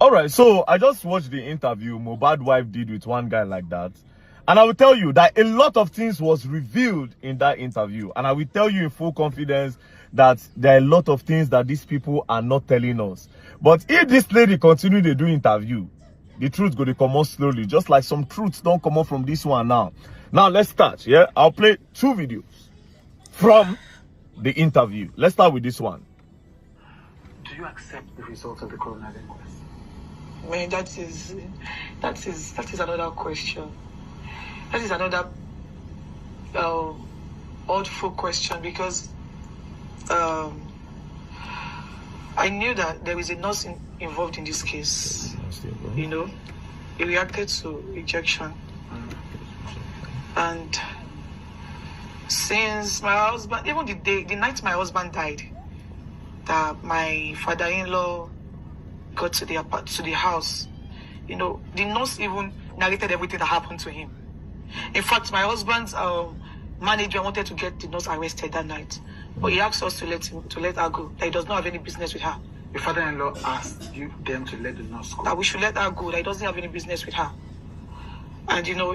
All right, so I just watched the interview Mohbad wife did with one guy like that. And I will tell you that a lot of things was revealed in that interview. And I will tell you in full confidence that there are a lot of things that these people are not telling us. But if this lady continue to do interview, the truth go to come out slowly. Just like some truths don't come out from this one now. Now let's start, yeah? I'll play 2 videos from the interview. Let's start with this one. Do you accept the result of the coronavirus? I mean, that is another question. That is another oddful question, because I knew that there is a nurse involved in this case. You know, he reacted to rejection, and since my husband, even the night my husband died, that my father-in-law got to the house, you know, the nurse even narrated everything that happened to him. In fact, my husband's manager wanted to get the nurse arrested that night, but he asked us to let her go. That he does not have any business with her. Your father-in-law asked them to let the nurse go. That we should let her go. That he doesn't have any business with her. And you know,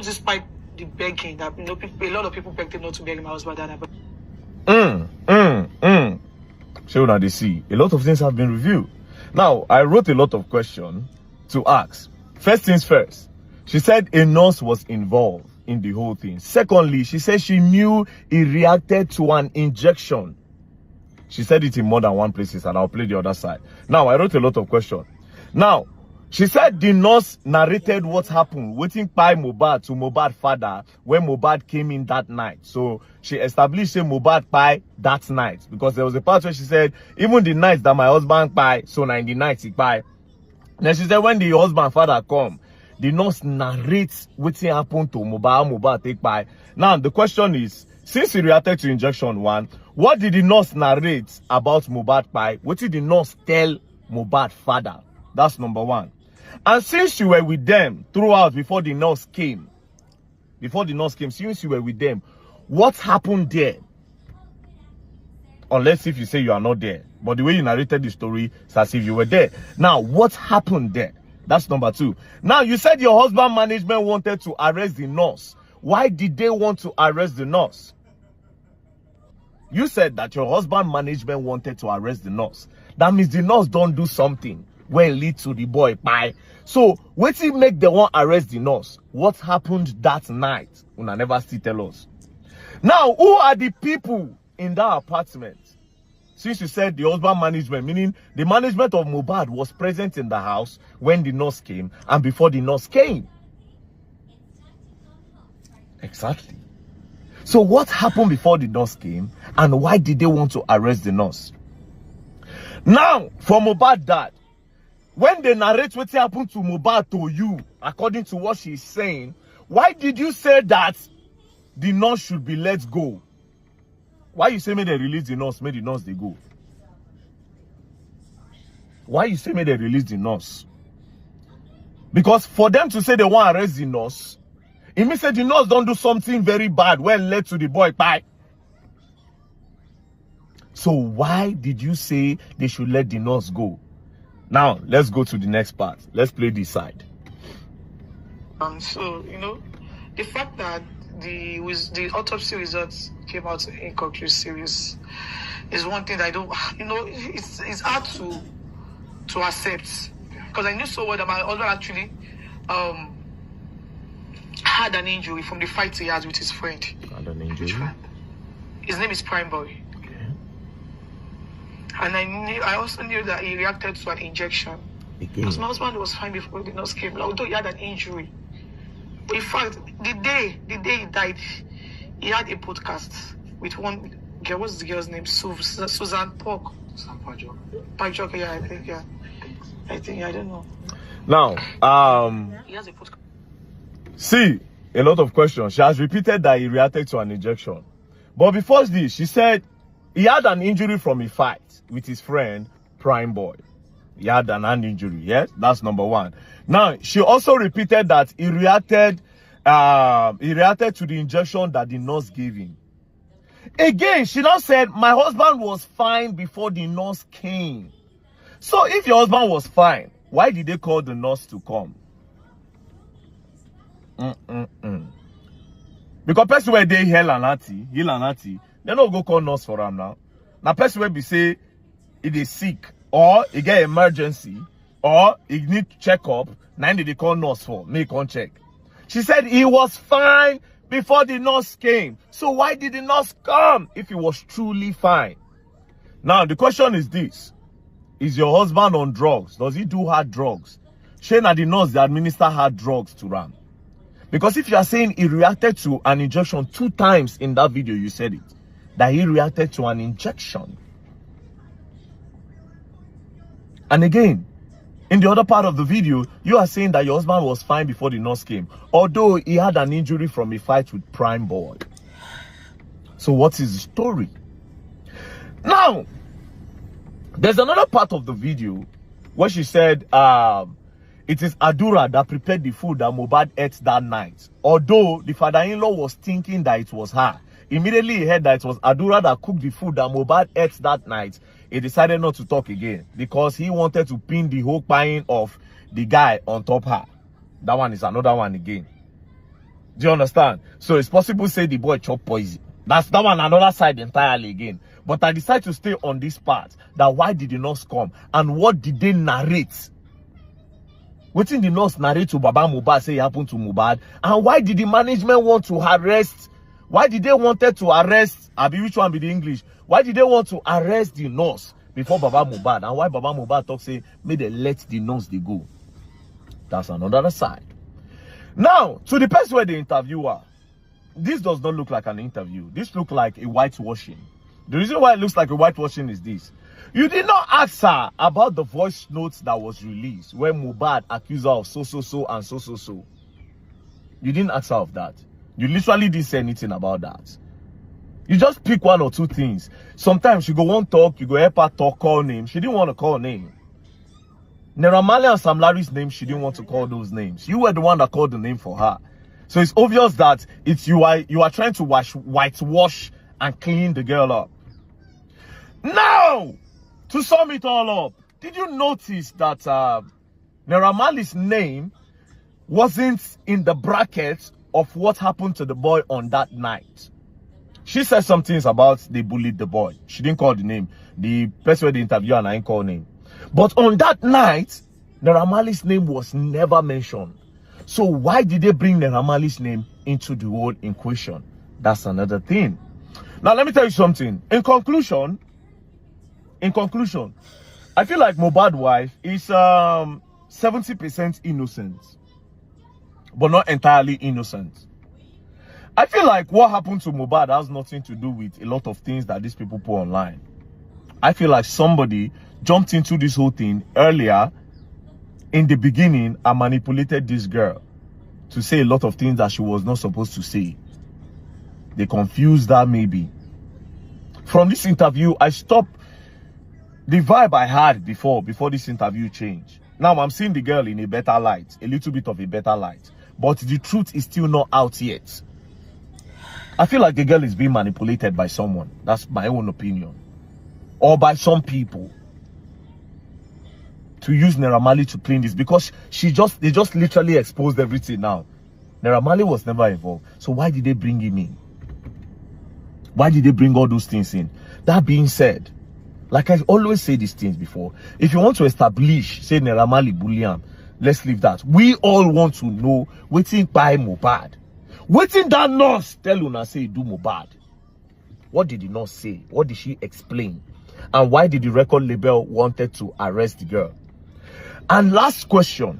despite the begging, that you know, a lot of people begged him not to bury my husband that night. So now they see a lot of things have been revealed. Now I wrote a lot of questions to ask. First things first, she said a nurse was involved in the whole thing. Secondly, she said she knew he reacted to an injection. She said it in more than one places, and I'll play the other side. Now, I wrote a lot of questions. Now, she said the nurse narrated what happened, waiting by Mohbad to Mohbad father when Mohbad came in that night. So, she established Mohbad by that night. Because there was a part where she said, even the night that my husband by, so 90 nights he by. Then she said when the husband father come, the nurse narrates what happened to Mohbad take by. Now, the question is, since he reacted to injection 1, what did the nurse narrate about Mohbad Pai? What did the nurse tell Mohbad father? That's number 1. And since you were with them throughout before the nurse came, since you were with them, what happened there? Unless if you say you are not there. But the way you narrated the story, it's as if you were there. Now, what happened there? That's number 2. Now, you said your husband management wanted to arrest the nurse. Why did they want to arrest the nurse? You said that your husband management wanted to arrest the nurse. That means the nurse don't do something where it leads to the boy pie. So, what did make the one arrest the nurse? What happened that night? Una never still tell us. Now, who are the people in that apartment? Since you said the husband management, meaning the management of Mohbad was present in the house when the nurse came and before the nurse came. Exactly. So what happened before the nurse came and why did they want to arrest the nurse? Now, for Mohbad dad, when they narrate what happened to Mohbad to you, according to what she's saying, why did you say that the nurse should be let go? Why you say may they release the nurse, may the nurse they go? Why you say may they release the nurse? Because for them to say they want to arrest the nurse, it means that the nurse don't do something very bad when led to the boy pie. So why did you say they should let the nurse go? Now, let's go to the next part. Let's play this side. So, you know, the fact that the autopsy results came out inconclusive is one thing that I don't, you know, it's hard to accept. Because I knew so well that my husband actually had an injury from the fight he had with his friend. Had an injury? His name is Prime Boy. Okay. And I also knew that he reacted to an injection. Because my husband was fine before the nurse came, although he had an injury. In fact, the day he died, he had a podcast with one girl. What's the girl's name? Susan Pork. Pajok, yeah, I think, yeah. I don't know. Now, he has a podcast. See, a lot of questions. She has repeated that he reacted to an injection. But before this, she said he had an injury from a fight with his friend, Prime Boy. He had an hand injury, yes? That's number 1. Now, she also repeated that he reacted to the injection that the nurse gave him. Again, she now said, my husband was fine before the nurse came. So if your husband was fine why did they call the nurse to come? Because person where they heal and they don't go call nurse for him now. Now person where be say it is sick or it get emergency or it need checkup, now they call nurse for make on check. She said he was fine before the nurse came. So why did the nurse come if he was truly fine? Now the question is this: is your husband on drugs? Does he do hard drugs? Shane and the nurse they administer hard drugs to Ram. Because if you are saying he reacted to an injection 2 times in that video, you said it, that he reacted to an injection. And again, in the other part of the video, you are saying that your husband was fine before the nurse came, although he had an injury from a fight with Prime Boy. So what is the story? Now, there's another part of the video where she said it is Adura that prepared the food that Mohbad ate that night. Although the father-in-law was thinking that it was her. Immediately he heard that it was Adura that cooked the food that Mohbad ate that night. He decided not to talk again because he wanted to pin the whole buying of the guy on top her. That one is another one again. Do you understand? So it's possible to say the boy chop poison. That's that one another side entirely again. But I decided to stay on this part. That why did the nurse come? And what did they narrate? What did the nurse narrate to Baba Mohbad say happened to Mohbad? And why did the management want to arrest? Why did they wanted to arrest? Abi, which one be the English? Why did they want to arrest the nurse before Baba Mohbad? And why Baba Mohbad talk say, may they let the nurse they go? That's another side. Now, to the person where the interviewer, this does not look like an interview. This looks like a whitewashing. The reason why it looks like a whitewashing is this. You did not ask her about the voice notes that was released when Mohbad accused her of so and so. You didn't ask her of that. You literally didn't say anything about that. You just pick 1 or 2 things. Sometimes you go want talk, you go help her talk, call name. She didn't want to call name. Naira Marley and Sam Larry's name, she didn't want to call those names. You were the one that called the name for her. So it's obvious that it's you are trying to whitewash and clean the girl up. Now, to sum it all up, did you notice that Naira Marley's name wasn't in the bracket of what happened to the boy on that night? She said some things about they bullied the boy. She didn't call the name. The person where the interview and I didn't call name. But on that night, Naira Marley's name was never mentioned. So why did they bring Naira Marley's name into the whole equation? That's another thing. Now let me tell you something. In conclusion, I feel like Mohbad's wife is 70% innocent, but not entirely innocent. I feel like what happened to Mohbad has nothing to do with a lot of things that these people put online. I feel like somebody jumped into this whole thing earlier in the beginning and manipulated this girl to say a lot of things that she was not supposed to say. They confused her maybe. From this interview, I stopped the vibe I had before this interview changed. Now I'm seeing the girl in a better light, a little bit of a better light. But the truth is still not out yet. I feel like the girl is being manipulated by someone. That's my own opinion. Or by some people. To use Naira Marley to clean this. Because they just literally exposed everything now. Naira Marley was never involved. So why did they bring him in? Why did they bring all those things in? That being said, like I always say these things before, if you want to establish, say Naira Marley bullion, let's leave that. We all want to know wetin by Mohbad. Wetin that nurse tell una say do Mohbad? What did the nurse say? What did she explain? And why did the record label wanted to arrest the girl? And last question.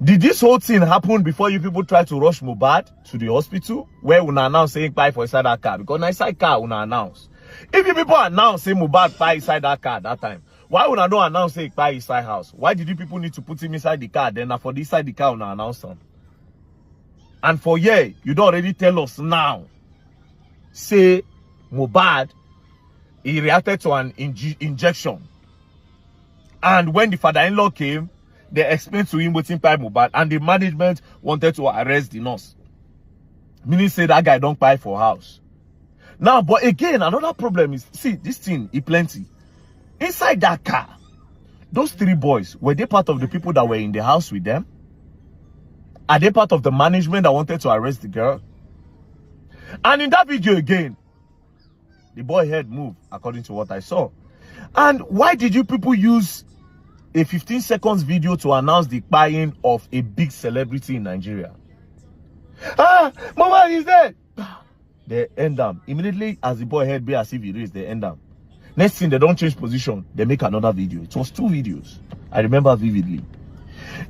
Did this whole thing happen before you people try to rush Mohbad to the hospital? Where una announce saying buy for inside that car? Because inside car una announce. If you people announce say Mohbad buy inside that car that time, why would I not announce say buy inside house? Why did you people need to put him inside the car? Then for this side the car una announce him? And for you don't already tell us now. Say Mohbad, he reacted to an injection. And when the father-in-law came, they explained to him waiting by Mohbad, and the management wanted to arrest the nurse. Meaning say that guy don't buy for house. Now, but again, another problem is, see, this thing is plenty. Inside that car, those 3 boys, were they part of the people that were in the house with them? Are they part of the management that wanted to arrest the girl? And in that video again, the boy head moved, according to what I saw. And why did you people use a 15 seconds video to announce the buying of a big celebrity in Nigeria? Ah, Mama is dead. They end them. Immediately as the boy head be as if he raised, they end them. Next thing, they don't change position. They make another video. It was 2 videos. I remember vividly.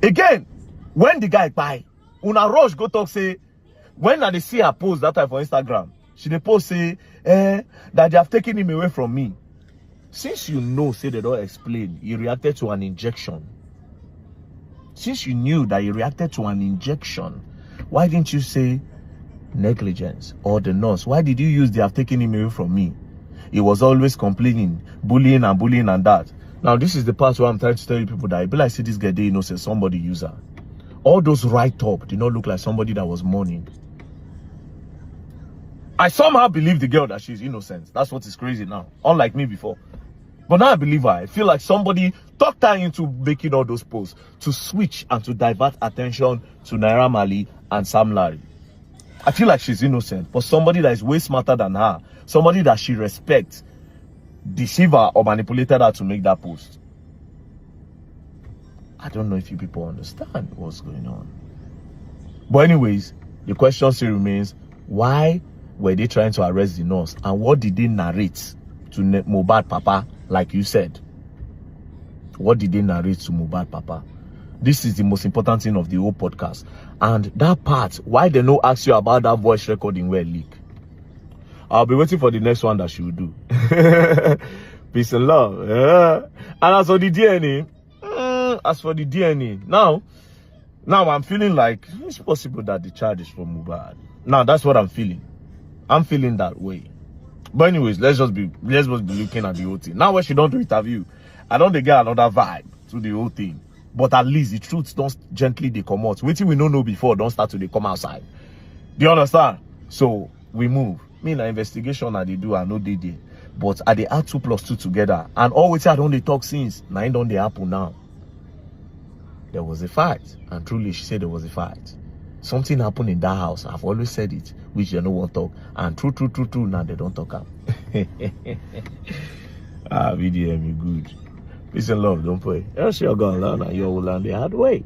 Again, when the guy buy, Una Rush go talk say, when they see her post that time for Instagram, she dey post say, that they have taken him away from me. Since you know, say they don't explain, he reacted to an injection. Since you knew that he reacted to an injection, why didn't you say negligence or the nurse? Why did you use they have taken him away from me? He was always complaining, bullying and that. Now, this is the part where I'm trying to tell you people that I be like, see this guy, they know, say somebody user. All those write-up did not look like somebody that was mourning. I somehow believe the girl that she's innocent. That's what is crazy now. Unlike me before. But now I believe her. I feel like somebody talked her into making all those posts to switch and to divert attention to Naira Marley and Sam Larry. I feel like she's innocent. But somebody that is way smarter than her, somebody that she respects, deceived her or manipulated her to make that post. I don't know if you people understand what's going on. But anyways, the question still remains, why were they trying to arrest the nurse? And what did they narrate to Mohbad Papa, like you said? What did they narrate to Mohbad Papa? This is the most important thing of the whole podcast. And that part, why they no ask you about that voice recording where leak? I'll be waiting for the next one that she will do. Peace and love. Yeah. And as for the DNA, now I'm feeling like it's possible that the charge is from Mohbad. Now that's what I'm feeling. I'm feeling that way. But anyways, let's just be looking at the whole thing. Now when she don't do interview, I don't get another vibe to the whole thing. But at least the truth don't gently they come out. Waiting we don't know before don't start to they come outside. Do you understand? So we move. Me na investigation I they do, I know they did. But I they add 2 + 2 together. And always I don't they talk since. Now it don't they happen now. There was a fight. And truly she said there was a fight. Something happened in that house. I've always said it, which they no want talk. And true, now they don't talk. VDM, you good. Peace and love, don't pray. Else you're gonna learn and you will learn the hard way.